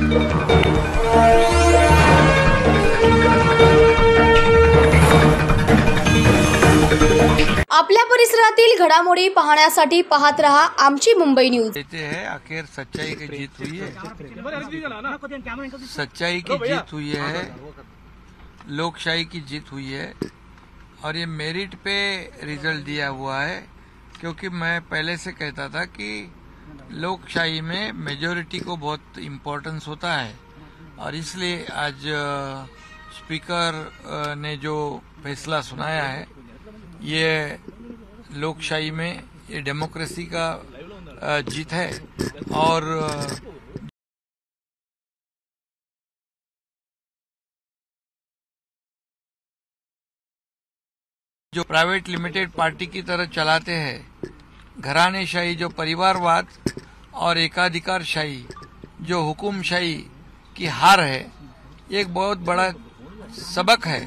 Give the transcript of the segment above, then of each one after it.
आपल्या परिसरातील घडामोडी पाहण्यासाठी पाहत रहा आमची मुंबई न्यूज। कहते हैं आखिर सच्चाई की जीत हुई है, सच्चाई की जीत हुई है, लोकशाही की जीत हुई है और ये मेरिट पे रिजल्ट दिया हुआ है। क्योंकि मैं पहले से कहता था कि लोकशाही में मेजॉरिटी को बहुत इम्पोर्टेंस होता है और इसलिए आज स्पीकर ने जो फैसला सुनाया है ये लोकशाही में ये डेमोक्रेसी का जीत है। और जो प्राइवेट लिमिटेड पार्टी की तरह चलाते हैं, घरानेशाही जो परिवारवाद और एकाधिकारशाही जो हुकुमशाही की हार है, एक बहुत बड़ा सबक है।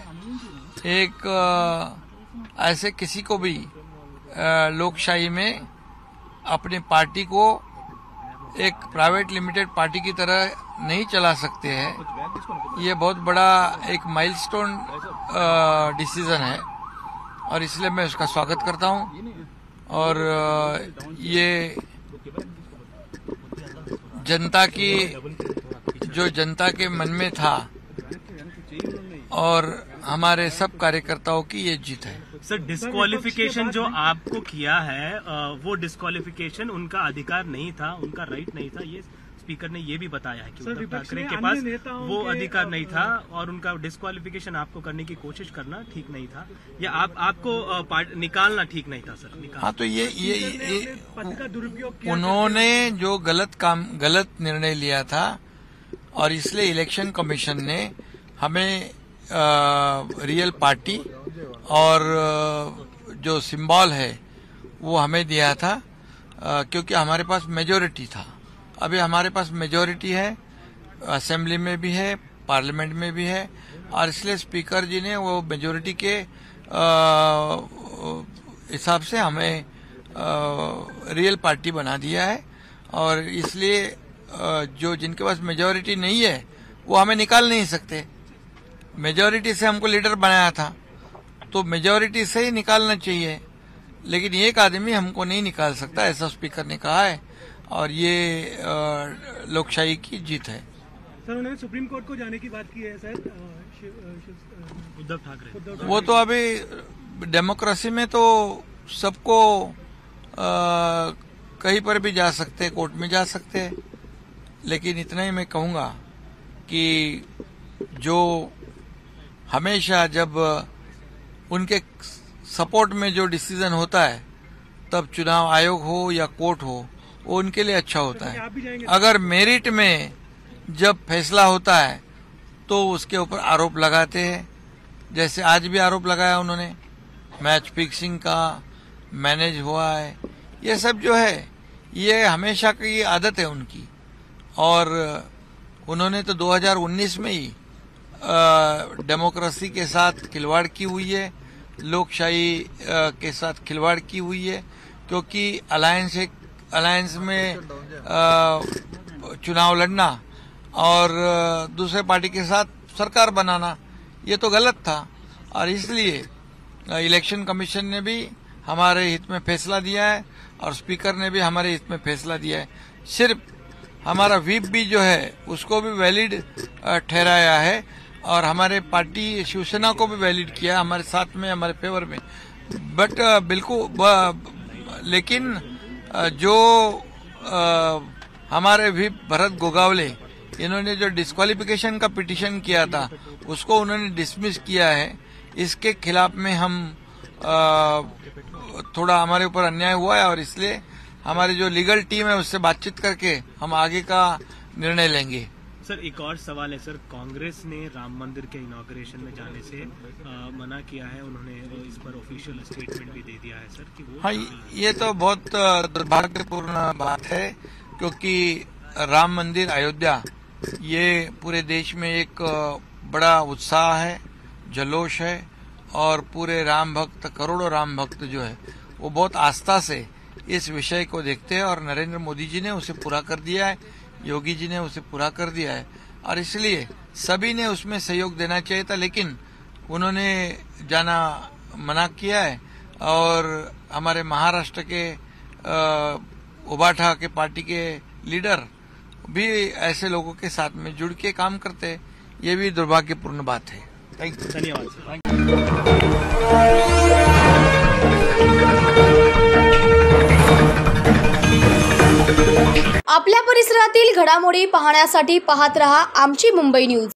एक ऐसे किसी को भी लोकशाही में अपने पार्टी को एक प्राइवेट लिमिटेड पार्टी की तरह नहीं चला सकते हैं। ये बहुत बड़ा एक माइलस्टोन डिसीजन है और इसलिए मैं उसका स्वागत करता हूं। और ये जनता के मन में था और हमारे सब कार्यकर्ताओं की ये जीत है। सर, डिस्क्वालिफिकेशन जो आपको किया है वो डिस्क्वालिफिकेशन उनका अधिकार नहीं था, उनका राइट नहीं था। ये स्पीकर ने ये भी बताया है कि उद्धव ठाकरे के पास वो अधिकार नहीं था और उनका डिस्क्वालिफिकेशन आपको करने की कोशिश करना ठीक नहीं था या आपको निकालना ठीक नहीं था। सर, हाँ, तो ये उन्होंने जो गलत निर्णय लिया था और इसलिए इलेक्शन कमीशन ने हमें रियल पार्टी और जो सिंबल है वो हमें दिया था क्योंकि हमारे पास मेजॉरिटी था। अभी हमारे पास मेजॉरिटी है, असेंबली में भी है, पार्लियामेंट में भी है और इसलिए स्पीकर जी ने वो मेजॉरिटी के हिसाब से हमें रियल पार्टी बना दिया है। और इसलिए जो जिनके पास मेजॉरिटी नहीं है वो हमें निकाल नहीं सकते। मेजॉरिटी से हमको लीडर बनाया था तो मेजॉरिटी से ही निकालना चाहिए, लेकिन एक आदमी हमको नहीं निकाल सकता, ऐसा स्पीकर ने कहा है और ये लोकशाही की जीत है। सर, उन्होंने सुप्रीम कोर्ट को जाने की बात की है सर, उद्धव ठाकरे। वो तो अभी डेमोक्रेसी में तो सबको कहीं पर भी जा सकते, कोर्ट में जा सकते, लेकिन इतना ही मैं कहूंगा कि जो हमेशा जब उनके सपोर्ट में जो डिसीजन होता है तब चुनाव आयोग हो या कोर्ट हो वो उनके लिए अच्छा होता है। अगर मेरिट में जब फैसला होता है तो उसके ऊपर आरोप लगाते हैं, जैसे आज भी आरोप लगाया उन्होंने, मैच फिक्सिंग का मैनेज हुआ है। ये सब जो है ये हमेशा की आदत है उनकी और उन्होंने तो 2019 में ही डेमोक्रेसी के साथ खिलवाड़ की हुई है, लोकशाही के साथ खिलवाड़ की हुई है, क्योंकि अलायंस में चुनाव लड़ना और दूसरे पार्टी के साथ सरकार बनाना ये तो गलत था। और इसलिए इलेक्शन कमीशन ने भी हमारे हित में फैसला दिया है और स्पीकर ने भी हमारे हित में फैसला दिया है। सिर्फ हमारा व्हिप भी जो है उसको भी वैलिड ठहराया है और हमारे पार्टी शिवसेना को भी वैलिड किया हमारे साथ में, हमारे फेवर में। बट बिल्कुल लेकिन जो हमारे व्हिप भरत गोगावले, इन्होंने जो डिस्क्वालिफिकेशन का पिटीशन किया था उसको उन्होंने डिसमिस किया है। इसके खिलाफ में हम थोड़ा हमारे ऊपर अन्याय हुआ है और इसलिए हमारी जो लीगल टीम है उससे बातचीत करके हम आगे का निर्णय लेंगे। सर, एक और सवाल है सर, कांग्रेस ने राम मंदिर के इनॉग्रेशन में जाने से मना किया है, उन्होंने इस पर ऑफिशियल स्टेटमेंट भी दे दिया है सर कि वो। हाँ, ये तो बहुत दुर्भाग्यपूर्ण बात है क्योंकि राम मंदिर अयोध्या ये पूरे देश में एक बड़ा उत्साह है, जल्लोष है और पूरे राम भक्त, करोड़ों राम भक्त जो है वो बहुत आस्था से इस विषय को देखते हैं और नरेंद्र मोदी जी ने उसे पूरा कर दिया है। योगी जी ने उसे पूरा कर दिया है और इसलिए सभी ने उसमें सहयोग देना चाहिए था, लेकिन उन्होंने जाना मना किया है। और हमारे महाराष्ट्र के उबाठा के पार्टी के लीडर भी ऐसे लोगों के साथ में जुड़ के काम करते हैं, ये भी दुर्भाग्यपूर्ण बात है। Thank you. धन्यवाद सर। आपल्या परिसरातील घडामोडी पाहण्यासाठी पाहत रहा आमची मुंबई न्यूज।